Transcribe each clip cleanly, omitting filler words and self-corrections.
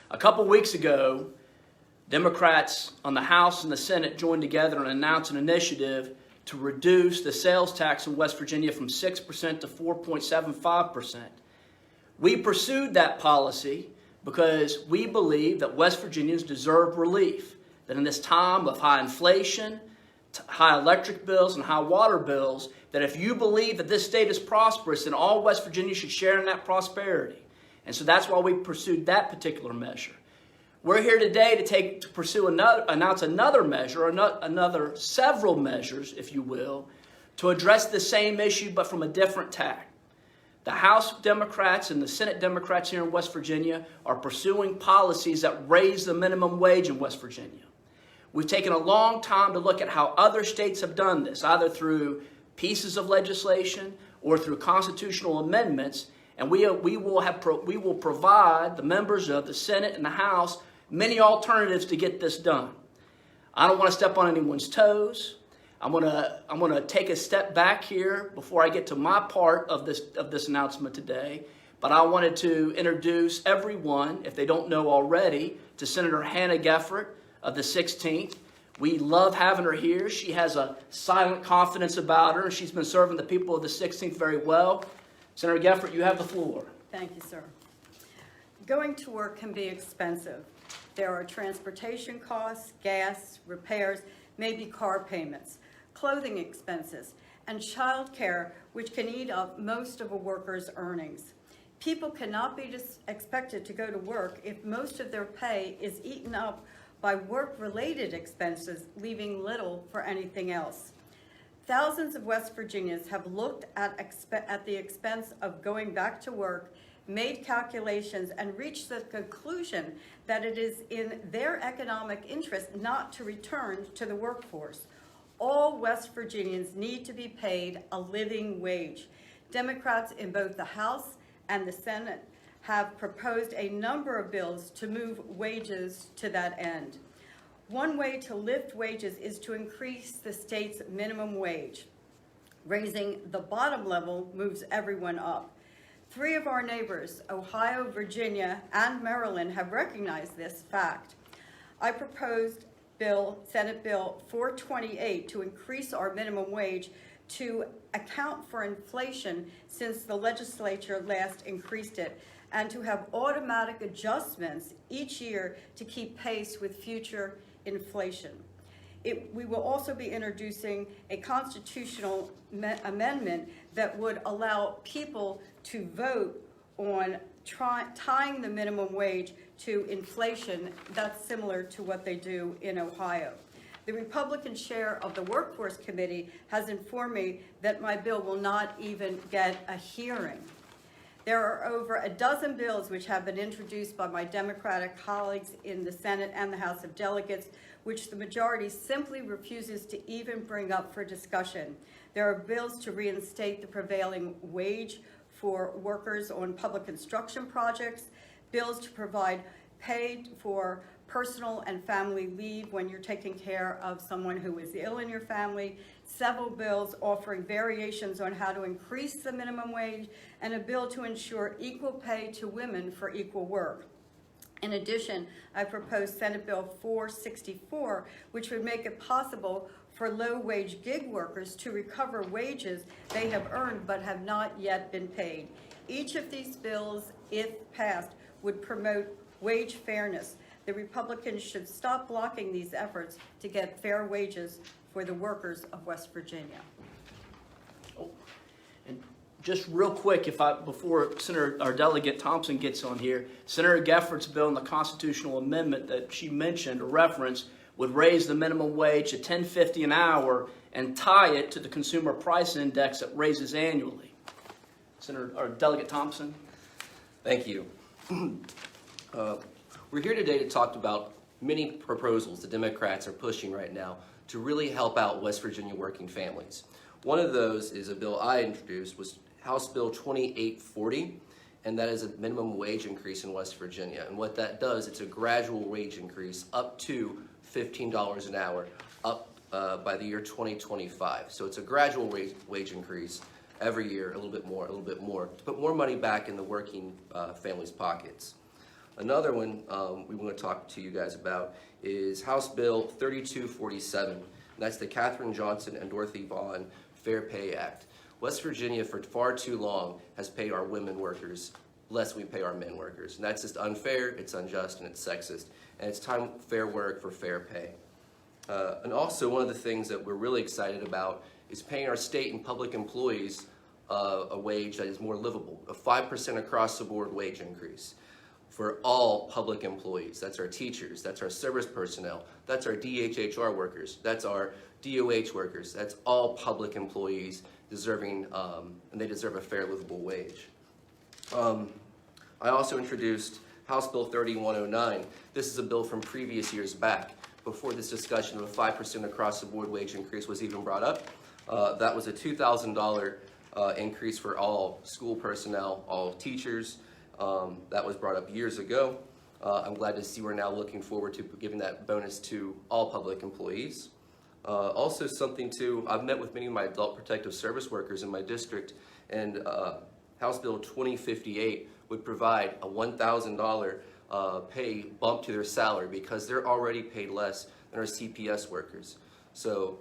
A couple weeks ago, Democrats on the House and the Senate joined together and announced an initiative to reduce the sales tax in West Virginia from 6% to 4.75%. We pursued that policy because we believe that West Virginians deserve relief, that in this time of high inflation, high electric bills, and high water bills, that if you believe that this state is prosperous, then all West Virginia should share in that prosperity. And so that's why we pursued that particular measure. We're here today to announce another measure, or several measures, if you will, to address the same issue but from a different tack. The House Democrats and the Senate Democrats here in West Virginia are pursuing policies that raise the minimum wage in West Virginia. We've taken a long time to look at how other states have done this, either through pieces of legislation or through constitutional amendments, and we will provide the members of the Senate and the House many alternatives to get this done. I don't want to step on anyone's toes. I'm gonna take a step back here before I get to my part of this announcement today. But I wanted to introduce everyone, if they don't know already, to Senator Hannah Geffert of the 16th. We love having her here. She has a silent confidence about her. She's been serving the people of the 16th very well. Senator Geffert, you have the floor. Thank you, sir. Going to work can be expensive. There are transportation costs, gas, repairs, maybe car payments, clothing expenses, and child care, which can eat up most of a worker's earnings. People cannot be expected to go to work if most of their pay is eaten up by work-related expenses, leaving little for anything else. Thousands of West Virginians have looked at the expense of going back to work, made calculations, and reached the conclusion that it is in their economic interest not to return to the workforce. All West Virginians need to be paid a living wage. Democrats in both the House and the Senate have proposed a number of bills to move wages to that end. One way to lift wages is to increase the state's minimum wage. Raising the bottom level moves everyone up. 3 of our neighbors, Ohio, Virginia, and Maryland, have recognized this fact. I proposed Senate Bill 428 to increase our minimum wage to account for inflation since the legislature last increased it, and to have automatic adjustments each year to keep pace with future inflation. We will also be introducing a constitutional amendment that would allow people to vote on tying the minimum wage to inflation. That's similar to what they do in Ohio. The Republican chair of the Workforce Committee has informed me that my bill will not even get a hearing. There are over a dozen bills which have been introduced by my Democratic colleagues in the Senate and the House of Delegates, which the majority simply refuses to even bring up for discussion. There are bills to reinstate the prevailing wage for workers on public construction projects, bills to provide paid for personal and family leave when you're taking care of someone who is ill in your family, several bills offering variations on how to increase the minimum wage, and a bill to ensure equal pay to women for equal work. In addition, I proposed Senate Bill 464, which would make it possible for low-wage gig workers to recover wages they have earned but have not yet been paid. Each of these bills, if passed, would promote wage fairness. The Republicans should stop blocking these efforts to get fair wages for the workers of West Virginia. Oh, and just real quick, before Delegate Thompson gets on here, Senator Geffert's bill and the constitutional amendment that she mentioned or referenced would raise the minimum wage to $10.50 an hour and tie it to the consumer price index that raises annually. Delegate Thompson. Thank you. We're here today to talk about many proposals the Democrats are pushing right now to really help out West Virginia working families. One of those is a bill I introduced, was House Bill 2840, and that is a minimum wage increase in West Virginia. And what that does, it's a gradual wage increase up to $15 an hour, up by the year 2025. So it's a gradual wage increase every year, a little bit more, to put more money back in the working families' pockets. Another one we want to talk to you guys about is House Bill 3247. And that's the Katherine Johnson and Dorothy Vaughan Fair Pay Act. West Virginia, for far too long, has paid our women workers less than we pay our men workers. And that's just unfair, it's unjust, and it's sexist. And it's time fair work for fair pay. And also, one of the things that we're really excited about is paying our state and public employees a wage that is more livable, a 5% across the board wage increase for all public employees. That's our teachers, that's our service personnel, that's our DHHR workers, that's our DOH workers, that's all public employees deserving, and they deserve a fair livable wage. I also introduced House Bill 3109. This is a bill from previous years back, before this discussion of a 5% across the board wage increase was even brought up. That was a $2,000 increase for all school personnel, all teachers. That was brought up years ago. I'm glad to see we're now looking forward to giving that bonus to all public employees. Also something too, I've met with many of my adult protective service workers in my district, and House Bill 2058 would provide a $1,000 pay bump to their salary because they're already paid less than our CPS workers. So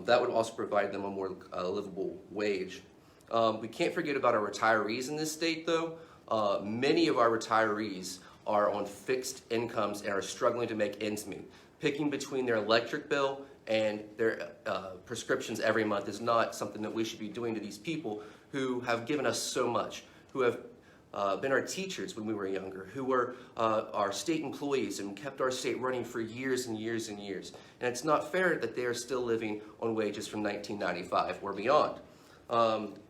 that would also provide them a more livable wage. We can't forget about our retirees in this state though. Many of our retirees are on fixed incomes and are struggling to make ends meet. Picking between their electric bill and their prescriptions every month is not something that we should be doing to these people who have given us so much, who have been our teachers when we were younger, who were our state employees and kept our state running for years and years and years. And it's not fair that they are still living on wages from 1995 or beyond.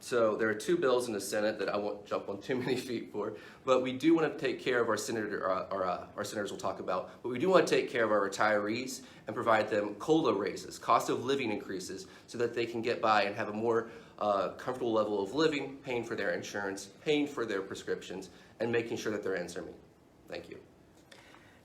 So there are two bills in the Senate that I won't jump on too many feet for, but we do want to take care of our senators will talk about, but we do want to take care of our retirees and provide them COLA raises, cost of living increases, so that they can get by and have a more comfortable level of living, paying for their insurance, paying for their prescriptions, and making sure that their ends are met. Thank you.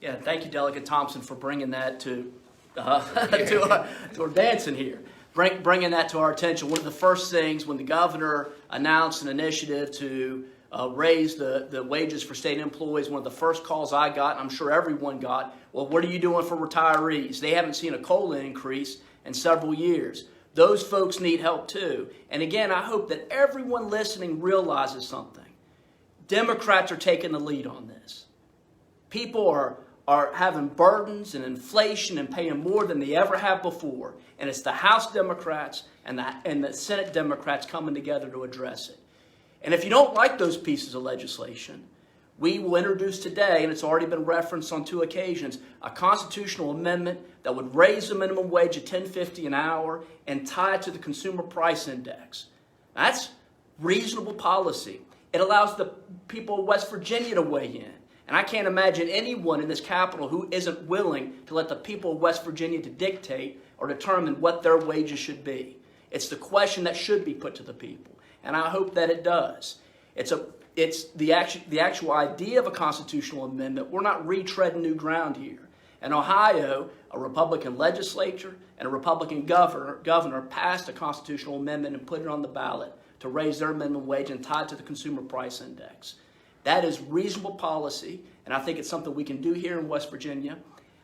Yeah, thank you, Delegate Thompson, for bringing that to our dancing here. Bringing that to our attention. One of the first things when the governor announced an initiative to raise the wages for state employees, one of the first calls I got, and I'm sure everyone got, well, what are you doing for retirees? They haven't seen a COLA increase in several years. Those folks need help too. And again, I hope that everyone listening realizes something. Democrats are taking the lead on this. People are having burdens and inflation and paying more than they ever have before. And it's the House Democrats and the Senate Democrats coming together to address it. And if you don't like those pieces of legislation, we will introduce today, and it's already been referenced on 2 occasions, a constitutional amendment that would raise the minimum wage at $10.50 an hour and tie it to the Consumer Price Index. That's reasonable policy. It allows the people of West Virginia to weigh in. And I can't imagine anyone in this Capitol who isn't willing to let the people of West Virginia to dictate or determine what their wages should be. It's the question that should be put to the people. And I hope that it does. It's the actual idea of a constitutional amendment. We're not retreading new ground here. In Ohio, a Republican legislature and a Republican governor passed a constitutional amendment and put it on the ballot to raise their minimum wage and tie it to the Consumer Price Index. That is reasonable policy, and I think it's something we can do here in West Virginia.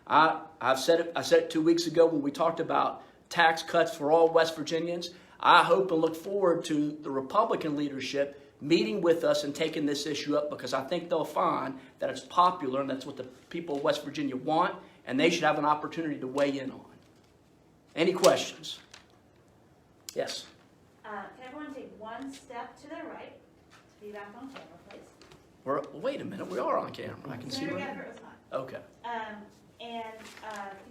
I said it 2 weeks ago when we talked about tax cuts for all West Virginians. I hope and look forward to the Republican leadership meeting with us and taking this issue up, because I think they'll find that it's popular and that's what the people of West Virginia want, and they should have an opportunity to weigh in on. Any questions? Yes. Can everyone take one step to their right to be back on camera, please? Wait a minute, we are on camera. I can see. Senator Geffert was not. Okay. Can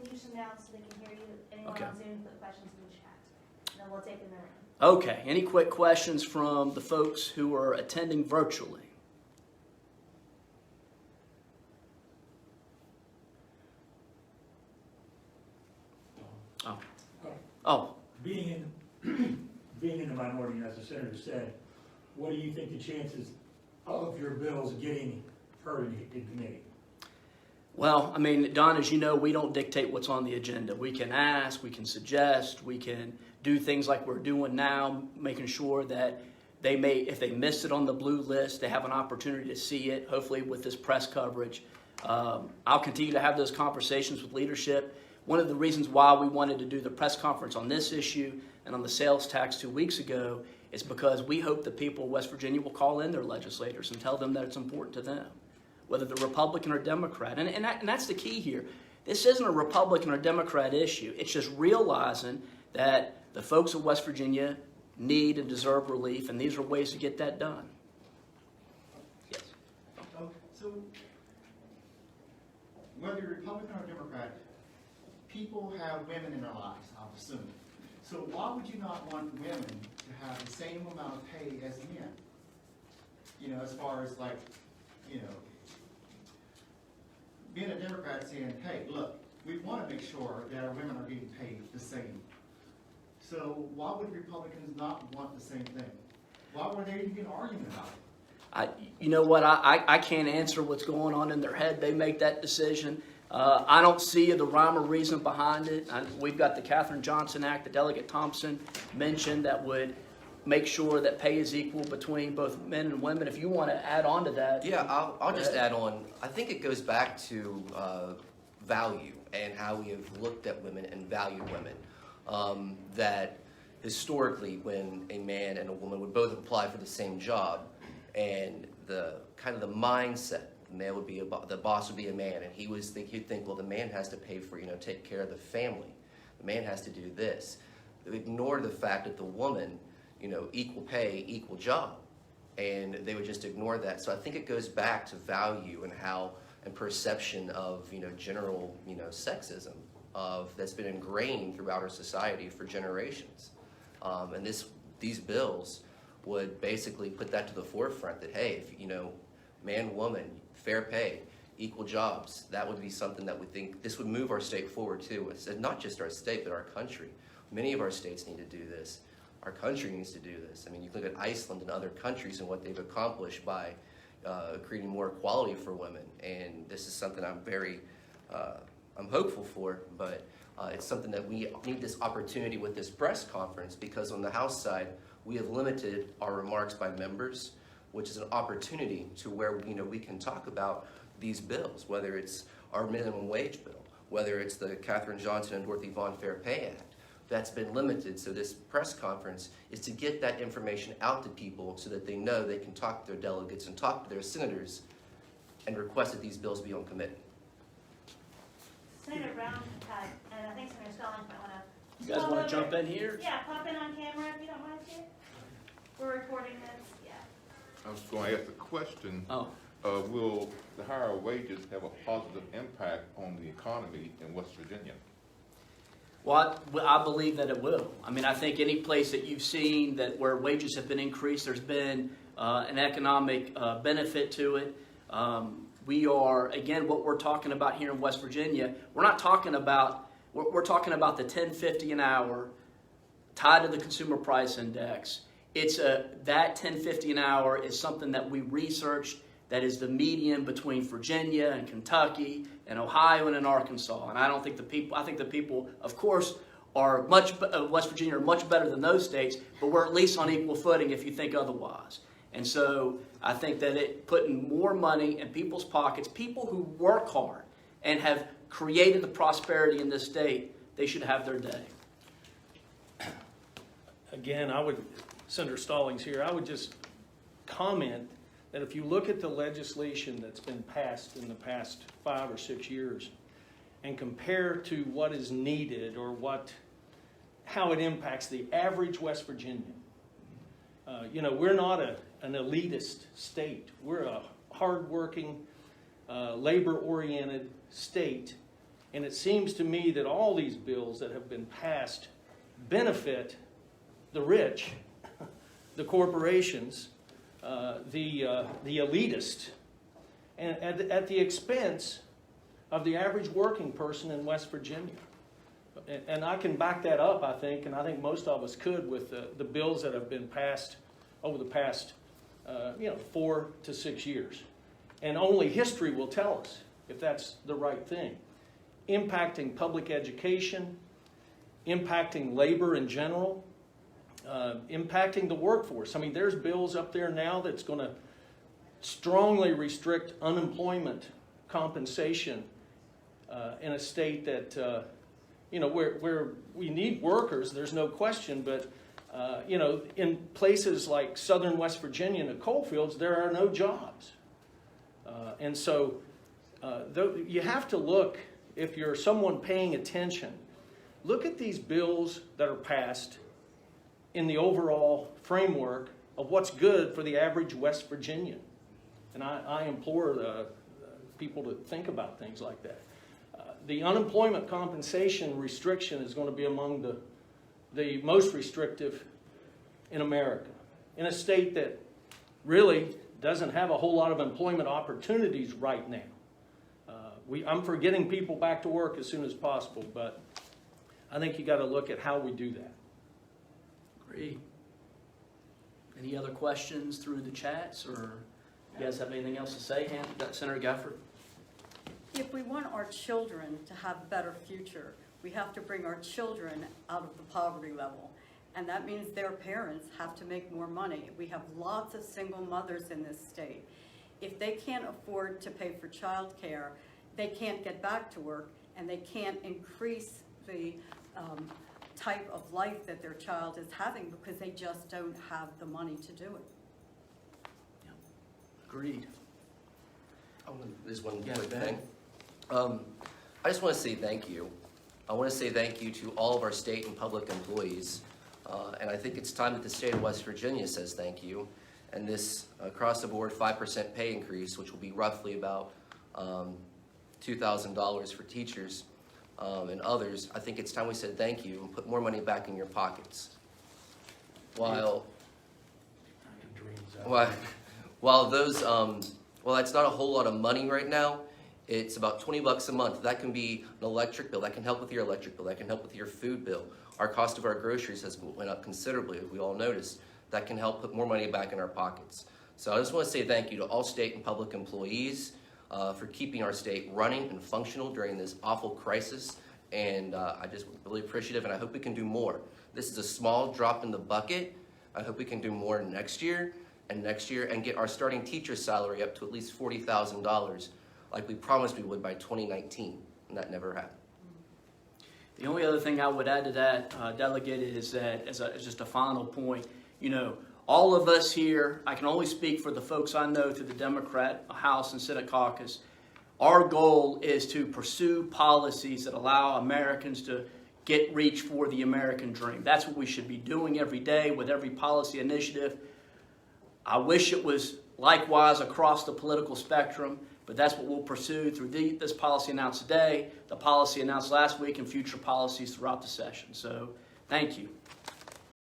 you just announce so they can hear you? Anyone Okay. on Zoom, put questions in the chat. And then we'll take them in the room. Okay, any quick questions from the folks who are attending virtually? Oh. Being in the minority, as the senator said, what do you think the chances of your bills getting heard in committee? Well, I mean, Don, as you know, we don't dictate what's on the agenda. We can ask, we can suggest, we can do things like we're doing now, making sure that they may, if they missed it on the blue list, they have an opportunity to see it, hopefully with this press coverage. I'll continue to have those conversations with leadership. One of the reasons why we wanted to do the press conference on this issue and on the sales tax 2 weeks ago is because we hope the people of West Virginia will call in their legislators and tell them that it's important to them, whether they're Republican or Democrat. And that's the key here. This isn't a Republican or Democrat issue. It's just realizing that the folks of West Virginia need and deserve relief, and these are ways to get that done. Yes. So, whether you're Republican or Democrat, people have women in their lives, I'm assuming. So why would you not want women to have the same amount of pay as men? You know, as far as like, you know, being a Democrat saying, hey, look, we want to make sure that our women are getting paid the same. So why would Republicans not want the same thing? Why would they even arguing about it? You know what? I can't answer what's going on in their head. They make that decision. I don't see the rhyme or reason behind it. We've got the Katherine Johnson Act, the Delegate Thompson mentioned, that would make sure that pay is equal between both men and women. If you want to add on to that. Yeah, I'll just add on. I think it goes back to value and how we have looked at women and valued women. That historically, when a man and a woman would both apply for the same job, and the kind of the mindset, the man would be the boss would be a man, and he'd think, well, the man has to pay for, take care of the family. The man has to do this. They ignore the fact that the woman, equal pay, equal job, and they would just ignore that. So I think it goes back to value and perception of general sexism that's been ingrained throughout our society for generations, and these bills would basically put that to the forefront that, hey, if man, woman, fair pay, equal jobs, that would be something that we think this would move our state forward too. It's not just our state, but our country. Many of our states need to do this. Our country needs to do this. I mean, you look at Iceland and other countries and what they've accomplished by creating more equality for women, and this is something I'm hopeful for, but it's something that we need this opportunity with this press conference, because on the House side, we have limited our remarks by members, which is an opportunity to where we can talk about these bills, whether it's our minimum wage bill, whether it's the Katherine Johnson and Dorothy Vaughan Fair Pay Act. That's been limited, so this press conference is to get that information out to people so that they know they can talk to their delegates and talk to their senators and request that these bills be on committee. Senator Brown, and I think Senator Stollings might want to. You guys want to jump in here? Yeah, pop in on camera if you don't mind to. We're recording this, yeah. I was going to ask a question. Oh. Will the higher wages have a positive impact on the economy in West Virginia? Well, I believe that it will. I mean, I think any place that you've seen that where wages have been increased, there's been an economic benefit to it. We are, again, what we're talking about here in West Virginia, we're talking about the $10.50 an hour tied to the consumer price index. That $10.50 an hour is something that we researched that is the median between Virginia and Kentucky and Ohio and in Arkansas. And I think the people, of course, West Virginia are much better than those states, but we're at least on equal footing if you think otherwise. And so I think that it putting more money in people's pockets, people who work hard and have created the prosperity in this state, they should have their day. Again, Senator Stollings here, I would just comment that if you look at the legislation that's been passed in the past 5 or 6 years and compare to what is needed or how it impacts the average West Virginian, we're not an elitist state. We're a hardworking, labor-oriented state, and it seems to me that all these bills that have been passed benefit the rich, the corporations, the elitist, and at the expense of the average working person in West Virginia. And I can back that up, I think, and I think most of us could with the bills that have been passed over the past 4 to 6 years. And only history will tell us if that's the right thing. Impacting public education, impacting labor in general, impacting the workforce. I mean, there's bills up there now that's going to strongly restrict unemployment compensation in a state that, where we need workers, there's no question, but, in places like southern West Virginia and the coal fields, there are no jobs. And so you have to look, if you're someone paying attention, look at these bills that are passed in the overall framework of what's good for the average West Virginian. And I implore people to think about things like that. The unemployment compensation restriction is going to be among the most restrictive in America, in a state that really doesn't have a whole lot of employment opportunities right now. I'm for getting people back to work as soon as possible, but I think you got to look at how we do that. Agreed. Any other questions through the chats, or you guys have anything else to say, Senator Geffert? If we want our children to have a better future, we have to bring our children out of the poverty level. And that means their parents have to make more money. We have lots of single mothers in this state. If they can't afford to pay for childcare, they can't get back to work, and they can't increase the type of life that their child is having because they just don't have the money to do it. Yeah. Agreed. There's one Yeah, quick go ahead. thing. I just want to say thank you. I want to say thank you to all of our state and public employees. And I think it's time that the state of West Virginia says thank you. And this across-the-board 5% pay increase, which will be roughly about $2,000 for teachers and others, I think it's time we said thank you and put more money back in your pockets. While those, well, that's not a whole lot of money right now. It's about $20 a month. That can be an electric bill. That can help with your electric bill. That can help with your food bill. Our cost of our groceries has went up considerably, we all noticed. That can help put more money back in our pockets. So I just want to say thank you to all state and public employees for keeping our state running and functional during this awful crisis. And I just really appreciative, and I hope we can do more. This is a small drop in the bucket. I hope we can do more next year and get our starting teacher salary up to at least $40,000 like we promised we would by 2019, and that never happened. The only other thing I would add to that, Delegate, is that as just a final point, all of us here, I can only speak for the folks I know through the Democrat House and Senate caucus, our goal is to pursue policies that allow Americans to reach for the American dream. That's what we should be doing every day with every policy initiative. I wish it was likewise across the political spectrum, but that's what we'll pursue through this policy announced today, the policy announced last week, and future policies throughout the session. So, thank you.